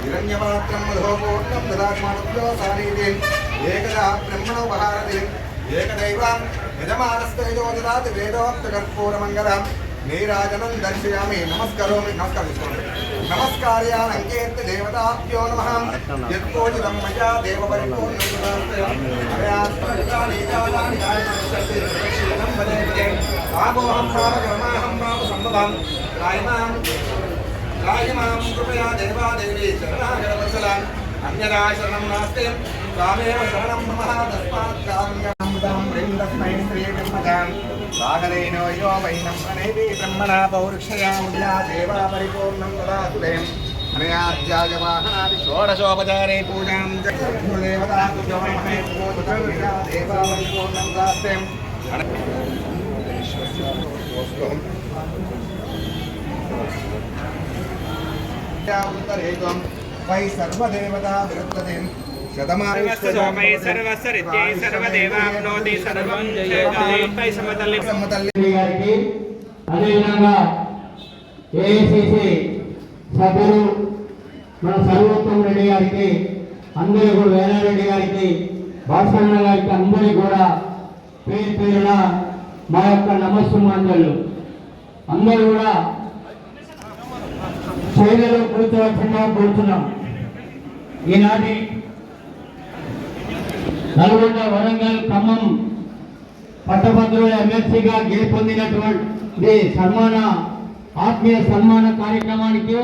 हिरण्यपात्रं मधोपूर्णं ददात्मानुभ्यो सारीतिं एकदा ब्रह्मणोपहारतिं एकदैवं यजमानस्तैजो ददाति वेदोक्तकर्पूरमङ्गलं नीराजनं दर्शयामि नमस्करोमि नमस्कारयानङ्केत्य देवताभ्यो नमः यत्पूजितं मया देवपरिपूर्णं सम्भवं रायमां कृपया देवादेवी शरणागतवत्सलान् अन्यदा शरणं नास्ति त्वामेव शरणं मम तस्मात् काम्यमृतं वृन्दस्मै श्रीब्रह्मजां सागरेणो यो वैनं प्रणेति ब्रह्मणा पौरुषयामुद्या देवा परिपूर्णं ददातु देवम् अनयाध्याय वाहनादि षोडशोपचारे पूजां देवता देवा परिपूर्णं ददातु उत्तरेकं वै सर्वदेवता विरुद्धते शतमानस्वमय सर्वसरिते सर्वदेवाप्नोति सर्वं जयते समतल्लि గారికి అదేవిధంగా ఏఐసిసి సభ్యులు మన సర్వోత్తమ రెడ్డి గారికి అందరూ కూడా వేనారెడ్డి గారికి భాస్కరన్న గారికి అందరికీ కూడా పేరు పేరున మా యొక్క నమస్సుమాంజలు అందరూ కూడా చైర్యలో కూర్చోవచ్చుగా కూర్చున్నాం. ఈనాటి నల్గొండ వరంగల్ ఖమ్మం పట్టభద్రుల ఎమ్మెల్సీగా గెలుపొందినటువంటి ఆత్మీయ సన్మాన కార్యక్రమానికి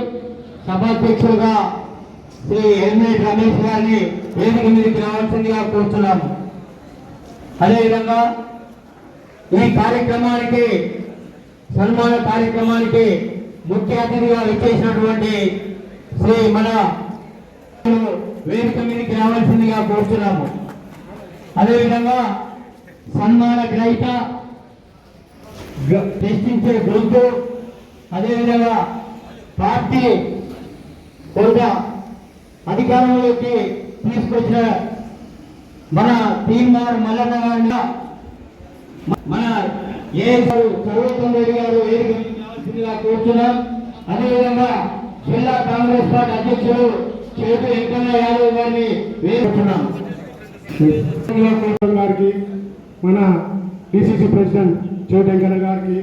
సభాధ్యక్షులుగా శ్రీ ఎల్మేట్ రమేష్ గారిని వేదిక మీదకి రావాల్సిందిగా కూర్చున్నాము. అదేవిధంగా ఈ కార్యక్రమానికి సన్మాన కార్యక్రమానికి ముఖ్య అతిథిగా వచ్చేసినటువంటి శ్రీ మన వేదిక మీదకి రావాల్సిందిగా కోరుతున్నాము. అదేవిధంగా సన్మాన గ్రహీత ప్రశ్నించే గొంతు అదేవిధంగా పార్టీ కూడా అధికారంలోకి తీసుకొచ్చిన మన తీన్మార్ మల్లన్న గారిని మన సర్వోత్తమ రెడ్డి గారు వేదిక కూర్చున్నాం. అదేవిధంగా జిల్లా కాంగ్రెస్ పార్టీ అధ్యక్షులు చేతు వెంకన్న యాదవ్ గారిని వేడుకున్నాం. గారికి మన డిసిసి ప్రెసిడెంట్ చేతు వెంకన్న గారికి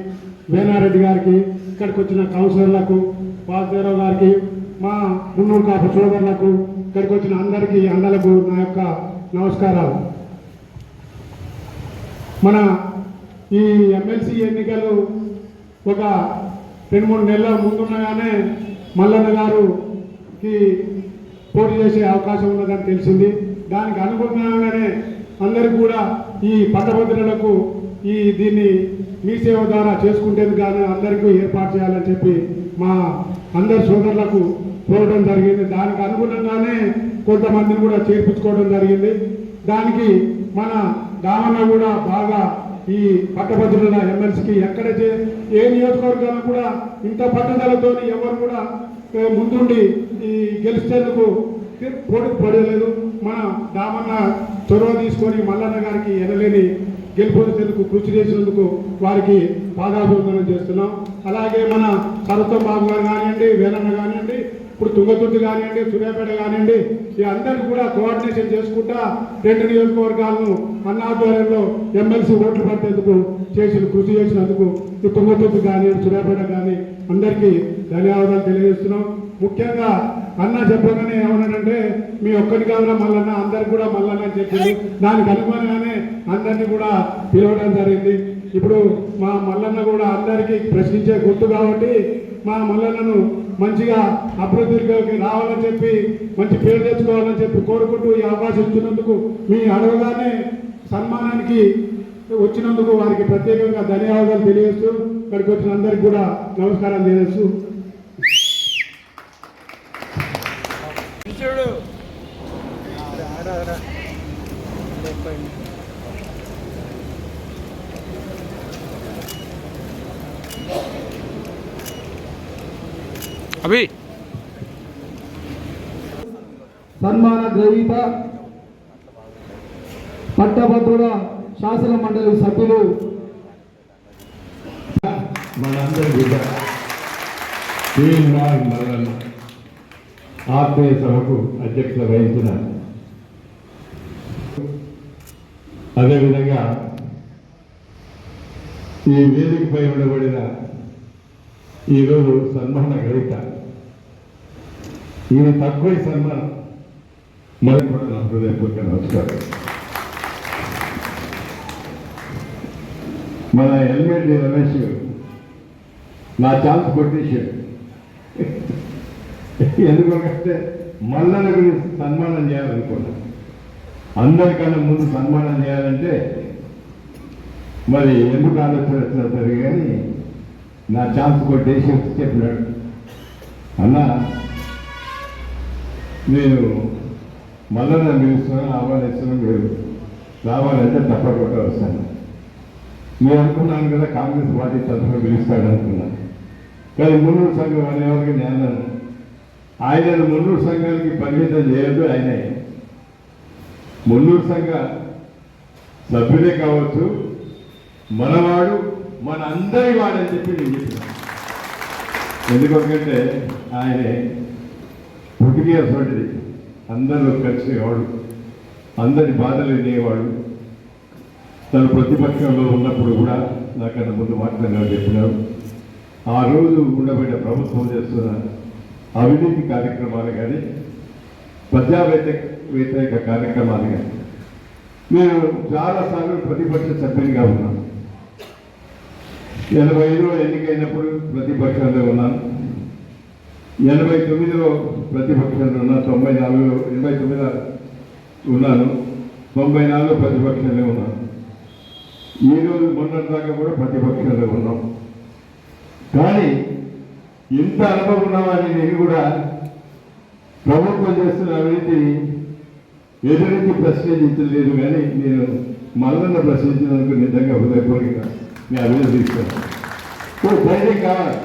వేనారెడ్డి గారికి ఇక్కడికి వచ్చిన కౌన్సిలర్లకు వాసుదేవరావు గారికి మా మున్నూరు కాపు సోదరులకు ఇక్కడికి వచ్చిన అందరికీ అన్నలకు నా యొక్క నమస్కారాలు. మన ఈ ఎమ్మెల్సీ ఎన్నికలు ఒక 2-3 నెలల ముందున్నగానే మల్లన్న గారికి పోటీ చేసే అవకాశం ఉన్నదని తెలిసింది. దానికి అనుగుణంగానే అందరికీ కూడా ఈ పట్టభద్రులకు దీన్ని మీ సేవ ద్వారా చేసుకుంటేందుకు కానీ అందరికీ ఏర్పాటు చేయాలని చెప్పి మా అందరి సోదరులకు కోరడం జరిగింది. దానికి అనుగుణంగానే కొంతమందిని కూడా చేర్పించుకోవడం జరిగింది. దానికి మన దామన్న కూడా బాగా ఈ పట్టభద్రుల ఎమ్మెల్సీకి ఎక్కడ ఏ నియోజకవర్గాల్లో కూడా ఇంత పట్టుదలతో ఎవరు కూడా ముందుండి ఈ గెలిచేందుకు పోటీకి పడలేదు. మన దామన్న చొరవ తీసుకొని మల్లన్న గారికి ఎనలేని గెలుపొందేందుకు కృషి చేసినందుకు వారికి పాదాభివందనం చేస్తున్నాం. అలాగే మన సరస్వం బాబు గారు కానివ్వండి, వేలన్న కానివ్వండి, ఇప్పుడు తుంగతుర్తి కానివ్వండి, సూర్యాపేట కానివ్వండి, ఈ అందరికీ కూడా కోఆర్డినేషన్ చేసుకుంటా 2 నియోజకవర్గాలను అన్నాధ్వర్యంలో ఎమ్మెల్సీ ఓట్లు పట్టేందుకు కృషి చేసినందుకు ఈ తుంగతుర్తి కానీ సూర్యాపేట కానీ అందరికీ ధన్యవాదాలు తెలియజేస్తున్నాం. ముఖ్యంగా అన్న చెప్పగానే ఏమన్నాడంటే మీ ఒక్కటి కాదురా మల్లన్న, అందరికి కూడా మల్లన్న అని చెప్పింది. దానికి అనుగుణంగానే అందరినీ కూడా పిలవడం జరిగింది. ఇప్పుడు మా మల్లన్న కూడా అందరికీ ప్రశ్నించే గుర్తు కాబట్టి మా మల్లన్నను మంచిగా అభివృద్ధిలోకి రావాలని చెప్పి మంచి పేరు తెచ్చుకోవాలని చెప్పి కోరుకుంటూ ఈ అవకాశం ఇచ్చినందుకు మీ అడగగానే సన్మానానికి వచ్చినందుకు వారికి ప్రత్యేకంగా ధన్యవాదాలు తెలియజేస్తూ ఇక్కడికి వచ్చిన అందరికి కూడా నమస్కారం తెలియజేస్తూ అభి సన్మాన గ్రహీత పట్టభద్రుల శాసన మండలి సభ్యులు మనందరి బిడ్డ శ్రీనివాస్ మల్లన్న ఆత్మీయ సభకు అధ్యక్షత వహించిన అదేవిధంగా ఈ వేదికపై ఉండబడిన ఈరోజు సన్మాన గ్రహీత ఇది తక్కువ సన్మానం మరి కూడా నా హృదయపూర్వక నమస్కారం. మన ఎల్మెడి రమేష్ నా ఛాన్స్ కొట్టేశాడు. ఎందుకంటే మల్లన్న గురించి సన్మానం చేయాలనుకున్నాను. అందరికన్నా ముందు సన్మానం చేయాలంటే మరి ఎందుకు ఆలోచన వచ్చినట్టు కానీ నా ఛాన్స్ కొట్టేసి చెప్పినాడు, అన్న నేను మల్లన్న పిలుస్తున్నాను, ఆహ్వానిస్తున్నాను, లేదు రావాలంటే తప్పకుండా వస్తాను. నేను అనుకున్నాను కదా కాంగ్రెస్ పార్టీ తరఫున పిలుస్తాడు అనుకున్నాను. కానీ మున్నూరు సంఘం అనేవారికి నేను ఆయనను మున్నూరు సంఘానికి పరిమితం చేయొద్దు. ఆయనే మున్నూరు సంఘ సభ్యులే కావచ్చు, మనవాడు మన అందరి వాడని చెప్పి నేను చెప్పినాను. ఎందుకంటే ఆయనే పుట్టికేటువంటిది, అందరూ కలిసేవాడు, అందరి బాధలు వినేవాడు. తను ప్రతిపక్షంలో ఉన్నప్పుడు కూడా నాకన్నా ముందు మాట్లాడినా చెప్పినారు. ఆ రోజు ఉండబడిన ప్రభుత్వం చేస్తున్న అవినీతి కార్యక్రమాలు కానీ ప్రజా వ్యతిరేక కార్యక్రమాలు కానీ నేను చాలాసార్లు ప్రతిపక్ష సభ్యునిగా ఉన్నాను. 85లో ఎన్నికైనప్పుడు ప్రతిపక్షంలో ఉన్నాను, 89లో ప్రతిపక్షంలో ఉన్నాను, 94లో 89లో ఉన్నాను, 94లో ప్రతిపక్షంలో ఉన్నాను. ఈరోజు మొన్నటిదాకా కూడా ప్రతిపక్షంలో ఉన్నాం. కానీ ఇంత అనుభవం ఉన్నామని నేను కూడా ప్రభుత్వం చేస్తున్న అవినీతి ఎదురించి ప్రశ్నించలేదు. కానీ నేను మల్లన్న ప్రశ్నించినందుకు నిజంగా హృదయపూర్వక నేను అభినందిస్తాను. ధైర్యం కావాలి.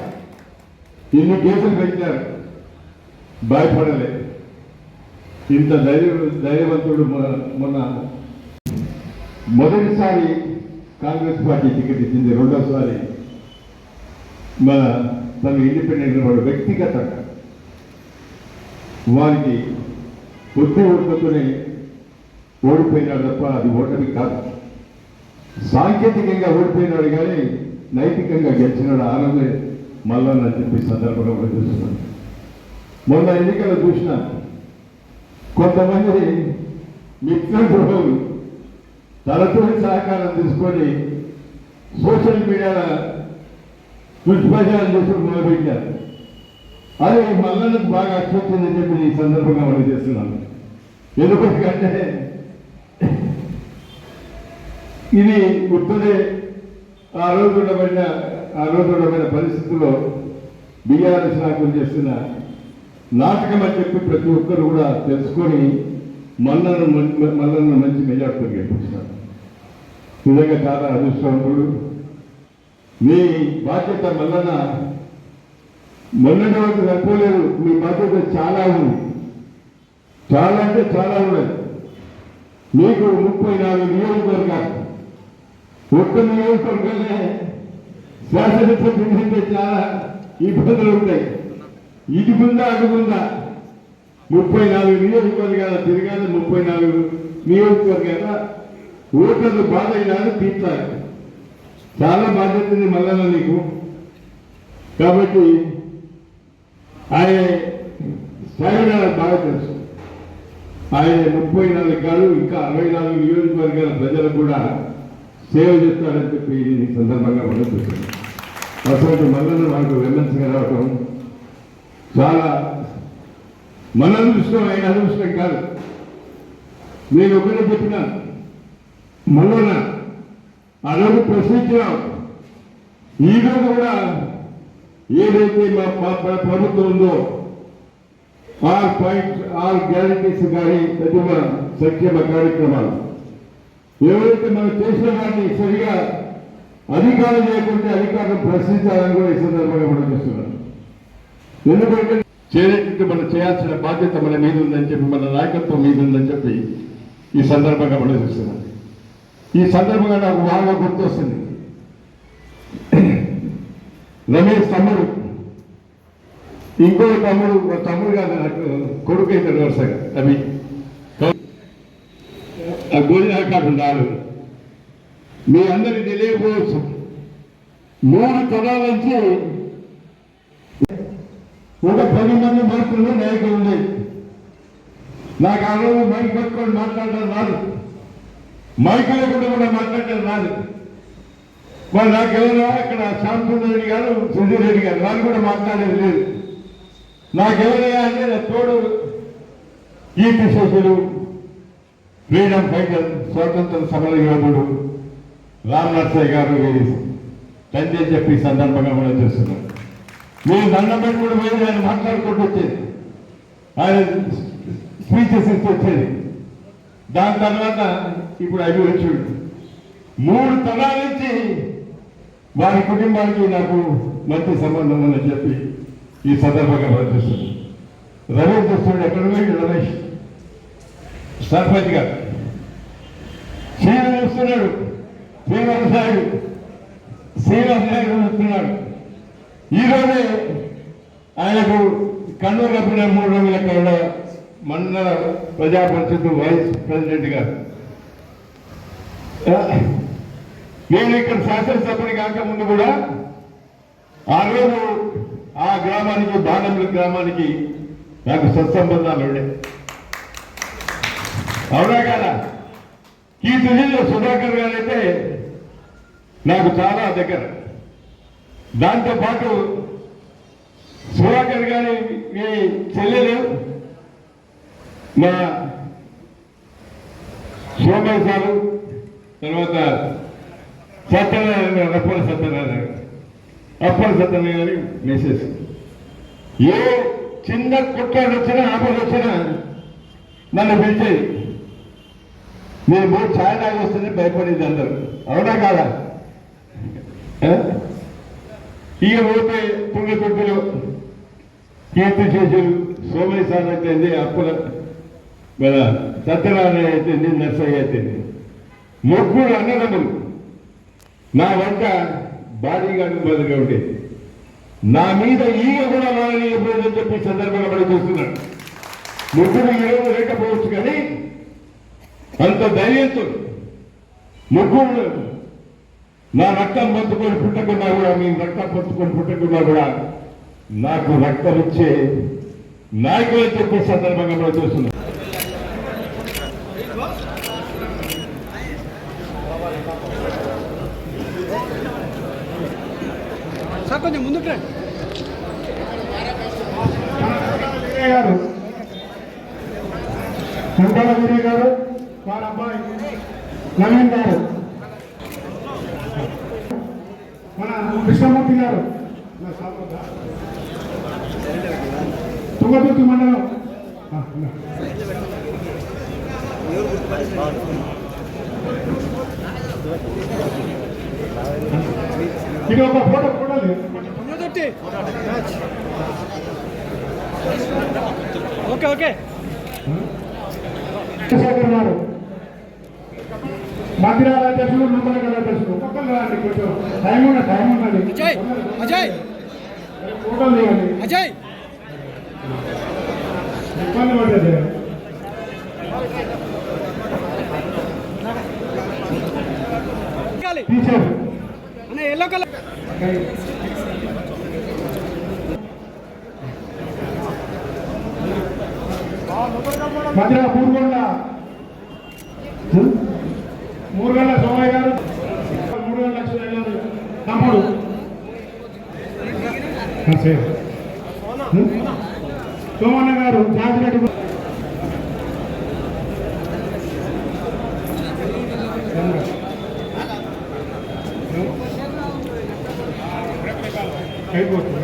ఇన్ని కేసులు పెట్టారు, భయపడలే. ఇంత ధైర్యవంతుడు మొన్న మొదటిసారి కాంగ్రెస్ పార్టీ టికెట్ ఇచ్చింది, రెండోసారి మన తను ఇండిపెండెంట్ వాడు వ్యక్తిగతంగా వారికి కొద్ది ఓట్లతోనే ఓడిపోయినాడు తప్ప అది ఓటమి కాదు. సాంకేతికంగా ఓడిపోయినాడు కానీ నైతికంగా గెలిచినాడు. ఆనందే మల్లన్న చెప్పి సందర్భంగా కూడా చూస్తున్నాను. మొన్న ఎన్నికలు చూసిన కొంతమంది మిత్ర గృహాలు తనతో సహకారం తీసుకొని సోషల్ మీడియాలో దుష్ప్రచారం చేసి మొదలుపెట్టారు. అది మల్లన్నకు బాగా అచ్చొచ్చిందని చెప్పి ఈ సందర్భంగా మనం చేస్తున్నాను. ఎందుకంటే ఇది గుర్తునే ఆ రోజు ఉండబడిన పరిస్థితుల్లో బీఆర్ఎస్ నాయకులు చేస్తున్న నాటకం అని చెప్పి ప్రతి ఒక్కరు కూడా తెలుసుకొని మల్లన్న మంచి మెజార్టీతో గెలిపించినారు. నిజంగా చాలా అదృష్టవంతుడు. మీ బాధ్యత మల్లన్న మొన్నటి వరకు సరిపోలేదు, మీ బాధ్యత చాలా ఉంది. చాలా అంటే చాలా ఉన్నది. మీకు 34 నియోజకవర్గాలు, ఒక్క నియోజకవర్గాలే శాసనసభ్యులంటే చాలా ఇబ్బందులు ఉంటాయి. ఇది ముందా అది ముందా 34 నియోజకవర్గాల తిరగాలి. 34 నియోజకవర్గాల ఓటర్లు బాధ అయినారు, తీర్చాలి. చాలా బాధ్యత ఉంది మల్లన్న నీకు. కాబట్టి ఆయన స్థాయిలో బాగా తెలుసు. ఆయన 34 కాదు ఇంకా 64 నియోజకవర్గాల ప్రజలకు కూడా సేవ చేస్తాడని చెప్పి ఈ సందర్భంగా మనం చూస్తున్నాం. అసలు మల్లన్న మనకు విమర్శగా రావటం చాలా మన అదృష్టం, ఆయన అదృష్టం కాదు. నేను ఒకటే చెప్పినాను, మల్లన్న ఆ రోజు ప్రశ్నించినాం. ఈరోజు కూడా ఏదైతే మా ప్రభుత్వం ఉందో ఆల్ గ్యారంటీస్ కానీ ప్రతిమ సంక్షేమ కార్యక్రమాలు ఎవరైతే మనం చేసిన వాటిని సరిగా అధికారం లేకుంటే అధికారులు ప్రశ్నించాలని కూడా ఈ సందర్భంగా మనం చూస్తున్నాం. ఎందుకంటే చేరేటట్టు మనం చేయాల్సిన బాధ్యత మన మీద ఉందని చెప్పి, మన నాయకత్వం మీద ఉందని చెప్పి ఈ సందర్భంగా మనం చూస్తున్నాం. ఈ సందర్భంగా నాకు బాగా గుర్తొస్తుంది రమేష్ తమ్ముడు, ఇంకో తమ్ముడు కాదు నాకు కొడుకు అవుతాడు వరుసగా అవి గోళీ కాకుండా మీ అందరికి తెలియకపోవచ్చు. 3 తరాల నుంచి ఒక 10 మంది మంత్రులు నాయకులు ఉండేది. నాకు ఆ రోజు మైక్ పట్టుకొని మాట్లాడడం రాదు, మైక్ లేకుండా కూడా మాట్లాడడం రాదు. వాళ్ళు నాకెవరో అక్కడ శ్యామసుందర్ రెడ్డి గారు, సుధీర్ రెడ్డి గారు, వాళ్ళు కూడా మాట్లాడేది లేదు. నాకెవరయ్యా అంటే నా తోడు కీర్తి శేషులు, ఫ్రీడమ్ ఫైటర్, స్వాతంత్ర సమర యోధుడు రామ్ నర్సయ్య గారు తండ్రి చెప్పి ఈ సందర్భంగా కూడా చేస్తున్నారు. మీరు దండం పెట్టుకుంటూ పోయి ఆయన మాట్లాడుకుంటూ వచ్చేది, ఆయన స్పీచెస్ ఇస్తూ వచ్చేది. దాని తర్వాత ఇప్పుడు అవి వచ్చాడు. 3 తరాల నుంచి వారి కుటుంబానికి నాకు మంచి సంబంధం ఉందని చెప్పి ఈ సందర్భంగా ప్రవర్తిస్తుంది. రమేష్ చూస్తున్నాడు, ఎక్కడ పోయి రమేష్ సర్పంచ్ గారు శ్రీను చూస్తున్నాడు, శ్రీనివాస నాయుడు చూస్తున్నాడు. ఈరోజే ఆయనకు కన్ను కప్పిన 3 రోజుల కన్నా మండల ప్రజా పరిషత్ వైస్ ప్రెసిడెంట్ గారు. నేను ఇక్కడ శాసనసభని కాకముందు కూడా ఆ రోజు ఆ గ్రామానికి, బాణంల గ్రామానికి నాకు సత్సంబంధాలు ఉండే. అవునా కదా? కీర్తిలో సుధాకర్ గారైతే నాకు చాలా దగ్గర. దాంతోపాటు సుధాకర్ గారి చెల్లెలు మా సోమయ్య సారు, తర్వాత సత్యనారాయణ, అప్పల సత్యనారాయణ గారి మెసేజ్. ఏ చిన్న కుట్రాడు వచ్చినా, ఆపద వచ్చినా నన్ను పిలిచేది. నేను 3 ఛాయ్ తాగి వస్తుంది భయపడేది అందరూ. అవునా కాదా? ఇక పోతే తుంగతుర్తిలో కీర్తి శేషులు, సోమయ్య సార్ అయితే, అప్పుల మన సత్యనారాయణ అయితే, నర్సయ్య అయితే, 3 అన్నదమ్ములు నా వంట బాడీగార్డు మొదలుగా ఉండేది. నా మీద ఈగ కూడా వాడని చెప్పి సందర్భంగా పడి చూస్తున్నాడు. 3 ఈరోజు లేకపోవచ్చు, కానీ అంత ధైర్యంతో 3 నా రక్తం పంచుకొని పుట్టకున్నా కూడా, మీ రక్తం పంచుకొని పుట్టకున్నా కూడా నాకు రక్తం ఇచ్చే నాయకులు అని చెప్పి సందర్భంగా కూడా చూస్తున్నాను. సార్ కొంచెం ముందుకు రండి. గారు కంటాల వీరయ్య గారు, వారి అబ్బాయి నవీన్ గారు, మన కృష్ణమూర్తి గారు, తుంగతుర్తి మండలం. ఇది ఒక ఫోటో లేదు. Okay okay. శేఖర్ గారు మందిరాల అధ్యక్షులు, నూతన గల అధ్యక్షులు, ఒక్కొక్కరు రాండి, కొంచెం టైం ఉన్నది. అజయ్ ఫోటోలు తీయండి. అజయ్ ఇబ్బంది పడ్డది. టీచర్ అన్న ఎల్లో కలర్ మధ్య మూరుగల్ల సోమయ్య గారు, 3 లక్షల తమ్ముడు సోమన్న గారు, జాజిరెడ్డి అయిపోతుంది.